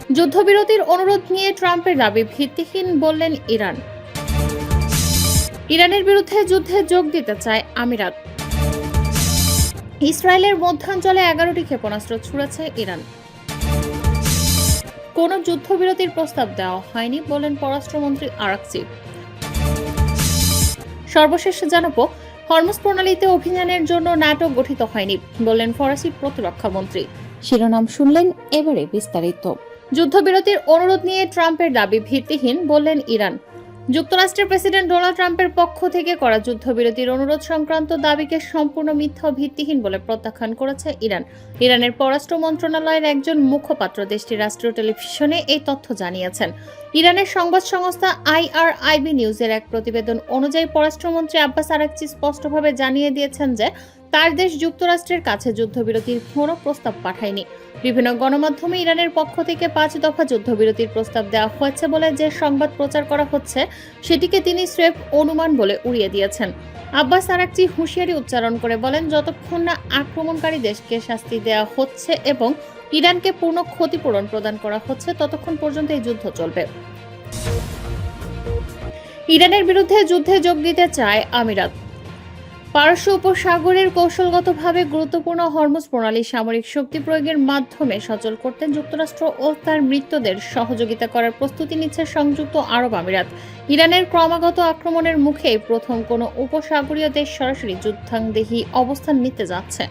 যুদ্ধবিরতির অনুরোধ নিয়ে ট্রাম্পের দাবি ভিত্তিহীন বললেন ইরান। ইরানের বিরুদ্ধে যুদ্ধে যোগ দিতে চায় আমিরাত। ইসরায়েলের মধ্যাঞ্চলে 11টি ক্ষেপণাস্ত্র ছুড়েছে ইরান। কোনো যুদ্ধবিরতির প্রস্তাব দেওয়া হয়নি বললেন পররাষ্ট্রমন্ত্রী আরাকচি। সর্বশেষ জানাবো, হরমুজ প্রণালীতে অভিযানের জন্য ন্যাটো গঠিত হয়নি বললেন ফরাসি প্রতিরক্ষা মন্ত্রী। শিরোনাম শুনলেন, এবারে বিস্তারিত। যুদ্ধবিরতির অনুরোধ নিয়ে ট্রাম্পের দাবি ভিত্তিহীন বললেন ইরান। যুক্তরাষ্ট্রের প্রেসিডেন্ট ডোনাল্ড ট্রাম্পের পক্ষ থেকে করা যুদ্ধবিরতির অনুরোধ সংক্রান্ত দাবিকে সম্পূর্ণ মিথ্যা ও ভিত্তিহীন বলে প্রত্যাখ্যান করেছে ইরান। ইরানের পররাষ্ট্র মন্ত্রণালয়ের একজন মুখপাত্র দেশটির রাষ্ট্রীয় টেলিভিশনে এই তথ্য জানিয়েছেন। ইরানের সংবাদ সংস্থা IRIB নিউজের এক প্রতিবেদন অনুযায়ী পররাষ্ট্রমন্ত্রী আব্বাস আরাকচি স্পষ্টভাবে জানিয়ে দিয়েছেন যে তার দেশ যুক্তরাষ্ট্রের কাছে যুদ্ধবিরতির কোনো প্রস্তাব পাঠায়নি। বিভিন্ন গণমাধ্যমে ইরানের পক্ষ থেকে 5 দফা যুদ্ধবিরতির প্রস্তাব দেওয়া হয়েছে বলে যে সংবাদ প্রচার করা হচ্ছে সেটিকে তিনি স্রেফ অনুমান বলে উড়িয়ে দিয়েছেন। আব্বাস আরাকচি হুঁশিয়ারি উচ্চারণ করে বলেন, যতক্ষণ না আক্রমণকারী দেশকে শাস্তি দেওয়া হচ্ছে এবং ইরানকে পূর্ণ ক্ষতিপূরণ প্রদান করা হচ্ছে ততক্ষণ পর্যন্ত এই যুদ্ধ চলবে। ইরানের বিরুদ্ধে যুদ্ধে যোগ দিতে চায় আমিরাত। পারস্য উপসাগরের কৌশলগতভাবে গুরুত্বপূর্ণ হরমুজ প্রণালী সামরিক শক্তি প্রয়োগের মাধ্যমে সচল করতে যুক্তরাষ্ট্র ও তার মিত্রদের সহযোগিতা করার প্রস্তুতি নিচ্ছে সংযুক্ত আরব আমিরাত। ইরানের ক্রমাগত আক্রমণের মুখে প্রথম কোনো উপসাগরীয় দেশ সরাসরি যুদ্ধাংদেহী অবস্থান নিতে যাচ্ছে।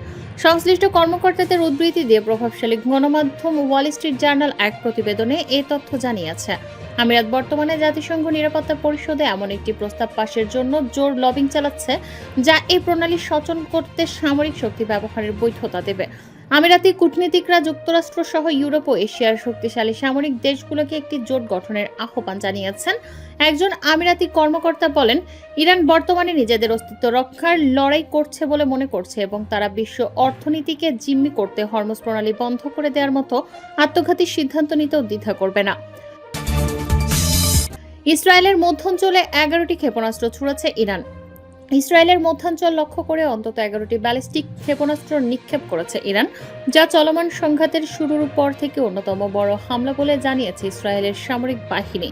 সংশ্লিষ্ট কর্মকর্তাদের উদ্ধৃতি দিয়ে প্রভাবশালী গণমাধ্যম ওয়াল স্ট্রিট জার্নাল এক প্রতিবেদনে এই তথ্য জানিয়েছে। আমিরাত বর্তমানে জাতিসংঘ নিরাপত্তা পরিষদে এমন একটি প্রস্তাব পাশের জন্য জোর লবিং চালাচ্ছে যা এই প্রণালী সচল করতে সামরিক শক্তি ব্যবহারের বৈধতা দেবে। আমিরাতি কূটনীতিকরা যুক্তরাষ্ট্র সহ ইউরোপ ও এশিয়ার শক্তিশালী সামরিক দেশগুলোকে একটি জোট গঠনের আহ্বান জানিয়েছেন। একজন আমিরাতি কর্মকর্তা বলেন, ইরান বর্তমানে নিজেদের অস্তিত্ব রক্ষার লড়াই করছে বলে মনে করছে এবং তারা বিশ্ব অর্থনীতিকে জিম্মি করতে হরমুজ প্রণালী বন্ধ করে দেওয়ার মতো আত্মঘাতী সিদ্ধান্ত নিতেও দ্বিধা করবে না। ইসরায়েলের মধ্যাঞ্চলে 11টি ক্ষেপণাস্ত্র ছুড়েছে ইরান। ইসরায়েলের মধ্যাঞ্চল লক্ষ্য করে অন্তত 11টি ব্যালিস্টিক ক্ষেপণাস্ত্র নিক্ষেপ করেছে ইরান, যা চলমান সংঘাতের শুরুর পর থেকে অন্যতম বড় হামলা বলে জানিয়েছে ইসরায়েলের সামরিক বাহিনী।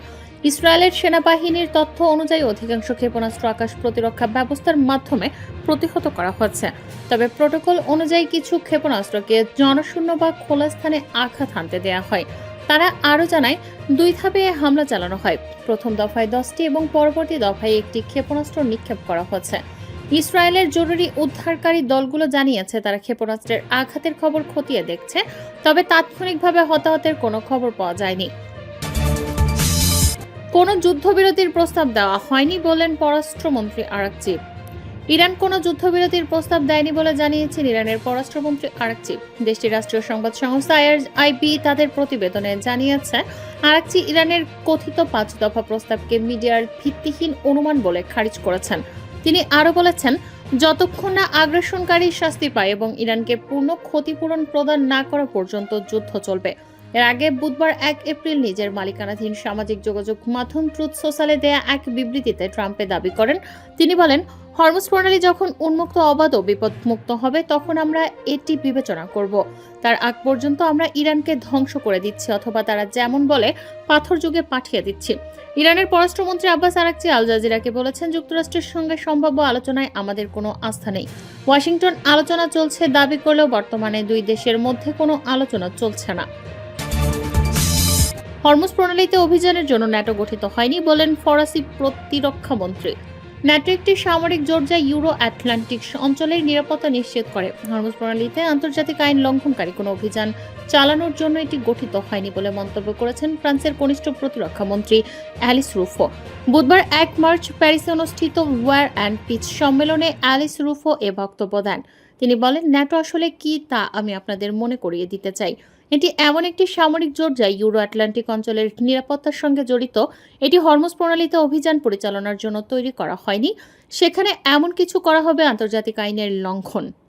ইসরায়েলের সেনাবাহিনীর তথ্য অনুযায়ী অধিকাংশ ক্ষেপণাস্ত্র আকাশ প্রতিরক্ষা ব্যবস্থার মাধ্যমে প্রতিহত করা হচ্ছে। তবে প্রোটোকল অনুযায়ী কিছু ক্ষেপণাস্ত্রকে জনশূন্য বা খোলা স্থানে আঘাত হানতে দেওয়া হয়। তারা আরও জানায়, 2 ধাপে হামলা চালানো হয়। প্রথম দফায় 10টি এবং পরবর্তী দফায় একটি ক্ষেপণাস্ত্র নিক্ষেপ করা হচ্ছে। ইসরায়েলের জরুরি উদ্ধারকারী দলগুলো জানিয়েছে তারা ক্ষেপণাস্ত্রের আঘাতের খবর খতিয়ে দেখছে, তবে তাৎক্ষণিকভাবে হতাহতের কোনো খবর পাওয়া যায়নি। কোনো যুদ্ধবিরতির প্রস্তাব দেওয়া হয়নি বললেন পররাষ্ট্রমন্ত্রী আরাকচি। ইরান কোনো যুদ্ধবিরতির প্রস্তাব দেয়নি বলে জানিয়েছেন ইরানের পররাষ্ট্রমন্ত্রী আরাকচি। দেশটির রাষ্ট্রীয় সংবাদ সংস্থা IRIB তাদের প্রতিবেদনে জানিয়েছে, আরাকচি ইরানের কথিত 5 দফা প্রস্তাবকে মিডিয়ার ভিত্তিহীন অনুমান বলে খারিজ করেছেন। তিনি আরও বলেছেন, যতক্ষণ না আগ্রাসনকারী শাস্তি পায় এবং ইরানকে পূর্ণ ক্ষতিপূরণ প্রদান না করা পর্যন্ত যুদ্ধ চলবে। এর আগে বুধবার 1 এপ্রিল নিজের মালিকানাধীন সামাজিক যোগাযোগ মাধ্যম ট্রুথ সোশ্যালে দেয়া এক বিবৃতিতে ট্রাম্পে দাবি করেন, তিনি বলেন, হরমুজ প্রণালী যখন উন্মুক্ত, অবাধ ও বিপদমুক্ত হবে তখন আমরা এটি বিবেচনা করব। তার আগ পর্যন্ত আমরা ইরানকে ধ্বংস করে দিচ্ছি অথবা তারা যেমন বলে পাথর যুগে পাঠিয়ে দিচ্ছি। ইরানের পররাষ্ট্রমন্ত্রী আব্বাস আরাকচি আল জাজিরাকে বলেছেন, যুক্তরাষ্ট্রের সঙ্গে সম্ভাব্য আলোচনায় আমাদের কোনো আস্থা নেই। ওয়াশিংটন আলোচনা চলছে দাবি করলেও বর্তমানে 2 দেশের মধ্যে কোনো আলোচনা চলছে না। হরমুজ প্রণালীতে অভিযানের জন্য ন্যাটো গঠিত হয়নি বলেন ফরাসি প্রতিরক্ষা মন্ত্রী। ন্যাটো একটি সামরিক জোট যা ইউরো আটলান্টিক অঞ্চলের নিরাপত্তা নিশ্চিত করে। হরমুজ প্রণালীতে আন্তর্জাতিক আইন লঙ্ঘনকারী কোনো অভিযান চালানোর জন্য এটি গঠিত হয়নি বলে মন্তব্য করেছেন ফ্রান্সের কনিষ্ঠ প্রতিরক্ষা মন্ত্রী অ্যালিস রুফো। বুধবার 1 মার্চ প্যারিসে অনুষ্ঠিত ওয়ার অ্যান্ড পিস সম্মেলনে অ্যালিস রুফো এ বক্তব্য দেন। তিনি বলেন, ন্যাটো আসলে কি তা আমি আপনাদের মনে করিয়ে দিতে চাই। এটি এমন একটি সামরিক জোট যা ইউরো আটলান্টিক অঞ্চলের নিরাপত্তার সঙ্গে জড়িত। এটি হরমুজ প্রণালীতে অভিযান পরিচালনার জন্য তৈরি করা হয়নি। সেখানে এমন কিছু করা হবে আন্তর্জাতিক আইনের লঙ্ঘন।